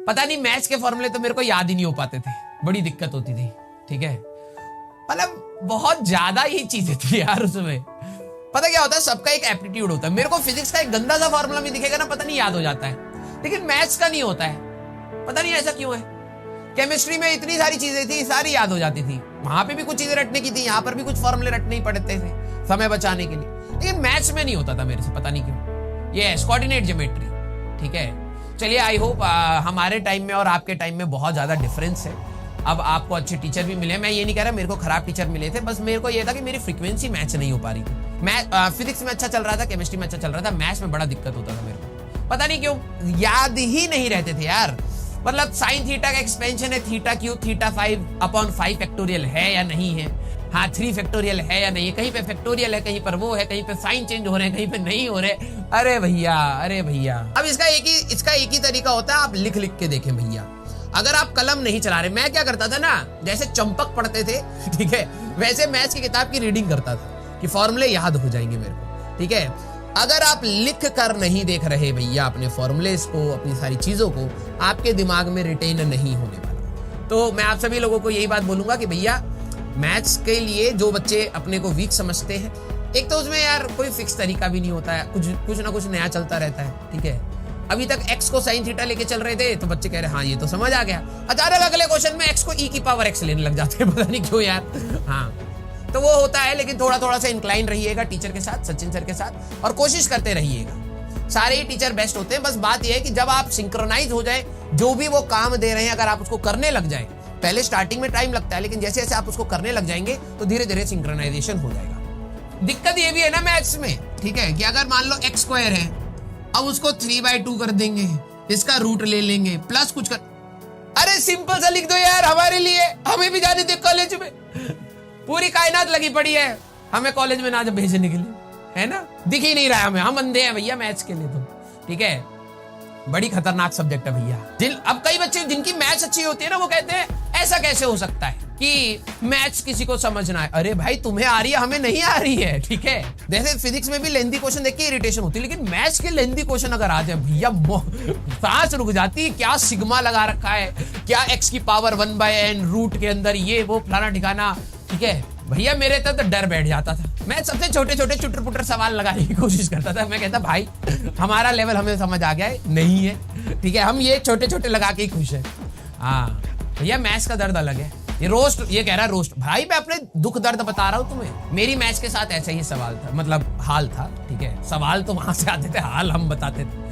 पता नहीं मैथ्स के फॉर्मूले तो मेरे को याद ही नहीं हो पाते थे, बड़ी दिक्कत होती थी। ठीक है, मतलब बहुत ज्यादा ही चीजें थी यार उसमें। पता क्या होता है, सबका एक एप्टीट्यूड होता है। मेरे को फिजिक्स का एक गंदा सा फॉर्मूला भी दिखेगा ना, पता नहीं याद हो जाता है, लेकिन मैथ्स का नहीं होता है, पता नहीं ऐसा क्यों है। केमिस्ट्री में इतनी सारी चीजें थी, सारी याद हो जाती थी, वहां पे भी कुछ चीजें रटने की थी, यहाँ पर भी कुछ फॉर्मूले रटने ही पड़ते थे समय बचाने के लिए, लेकिन मैथ्स में नहीं होता था मेरे से, पता नहीं क्यों। ये कोऑर्डिनेट ज्योमेट्री। ठीक है, चलिए आई होप हमारे टाइम में और आपके टाइम में बहुत ज्यादा डिफरेंस है। अब आपको अच्छे टीचर भी मिले, मैं ये नहीं कह रहा मेरे को खराब टीचर मिले थे, बस मेरे को ये था कि मेरी फ्रीक्वेंसी मैच नहीं हो पा रही थी। मैं फिजिक्स में अच्छा चल रहा था, केमिस्ट्री में अच्छा चल रहा था, मैथ्स में बड़ा दिक्कत होता था मेरे को, पता नहीं क्यों, याद ही नहीं रहते थे यार। मतलब साइन थीटा का एक्सपेंशन है थीटा क्यूब थीटा 5/5 फैक्टोरियल है या नहीं है, हाँ 3 फैक्टोरियल है या नहीं है, कहीं पे फैक्टोरियल है, कहीं पर वो है, कहीं पे साइन चेंज हो रहे हैं, कहीं पे नहीं हो रहे। अरे भैया, अरे भैया। अब इसका एक ही तरीका होता है, आप लिख लिख के देखें भैया। अगर आप कलम नहीं चला रहे, मैं क्या करता था ना, जैसे चंपक पढ़ते थे, ठीक है, वैसे मैथ्स की किताब की रीडिंग करता था कि फॉर्मूले याद हो जाएंगे मेरे को। ठीक है, अगर आप लिख कर नहीं देख रहे भैया अपने फॉर्मूलेस को, अपनी सारी चीजों को, आपके दिमाग में रिटेन नहीं होने वाला। तो मैं आप सभी लोगों को यही बात बोलूंगा कि भैया मैथ्स के लिए जो बच्चे अपने को वीक समझते हैं, एक तो उसमें यार कोई फिक्स तरीका भी नहीं होता है, कुछ ना कुछ नया चलता रहता है। ठीक है, अभी तक x को साइन थीटा लेके चल रहे थे तो बच्चे कह रहे हाँ ये तो समझ आ गया, अचानक अगले क्वेश्चन में x को e की पावर x लेने लग जाते हैं, पता नहीं क्यों यार। हाँ, तो वो होता है, लेकिन थोड़ा थोड़ा सा इंक्लाइन रहिएगा टीचर के साथ, सचिन सर के साथ, और कोशिश करते रहिएगा। सारे ही टीचर बेस्ट होते हैं, बस बात यह है कि जब आप सिंक्रोनाइज हो जाए, जो भी वो काम दे रहे हैं अगर आप उसको करने लग जाए, पहले स्टार्टिंग में टाइम लगता है, लेकिन जैसे जैसे आप उसको करने लग जाएंगे तो धीरे धीरे सिंक्रोनाइजेशन हो जाएगा। दिक्कत ये भी है ना मैथ्स में, ठीक है, कि अगर मान लो x स्क्वायर है, अब उसको 3/2 कर देंगे, इसका रूट ले लेंगे, प्लस कुछ कर, अरे सिंपल सा लिख दो यार हमारे लिए, हमें भी जाने दे कॉलेज में, पूरी कायनात लगी पड़ी है हमें कॉलेज में ना जब भेजने के लिए, है ना, दिख ही नहीं रहा है हमें, हम अंधे हैं भैया मैथ्स के लिए तो। ठीक है, बड़ी खतरनाक सब्जेक्ट है भैया। अब कई बच्चे जिनकी मैथ्स अच्छी होती है ना, वो कहते हैं ऐसा कैसे हो सकता है कि मैथ्स किसी को समझना है। अरे भाई तुम्हें आ रही है, हमें नहीं आ रही है। ठीक है, जैसे फिजिक्स में भी लेंथी क्वेश्चन देख के इरिटेशन होती है, लेकिन मैथ्स के लेंथी क्वेश्चन अगर आ जाए भैया सांस रुक जाती है। क्या सिग्मा लगा रखा है, क्या x की पावर 1/n रूट के अंदर ये वो फलाना ठिकाना। ठीक है भैया, मेरे तक तो डर बैठ जाता था, मैं सबसे छोटे छोटे चुटर पुटर सवाल लगाने की कोशिश करता था। मैं कहता भाई हमारा लेवल हमें समझ आ गया है, नहीं है, ठीक है, हम ये छोटे छोटे लगा के ही खुश है। हाँ भैया, मैथ्स का दर्द अलग है। ये रोस्ट, ये कह रहा है रोस्ट, भाई मैं अपने दुख दर्द बता रहा हूँ तुम्हें। मेरी मैथ्स के साथ ऐसा ही सवाल था, मतलब हाल था। ठीक है, सवाल तो वहां से आते थे, हाल हम बताते थे।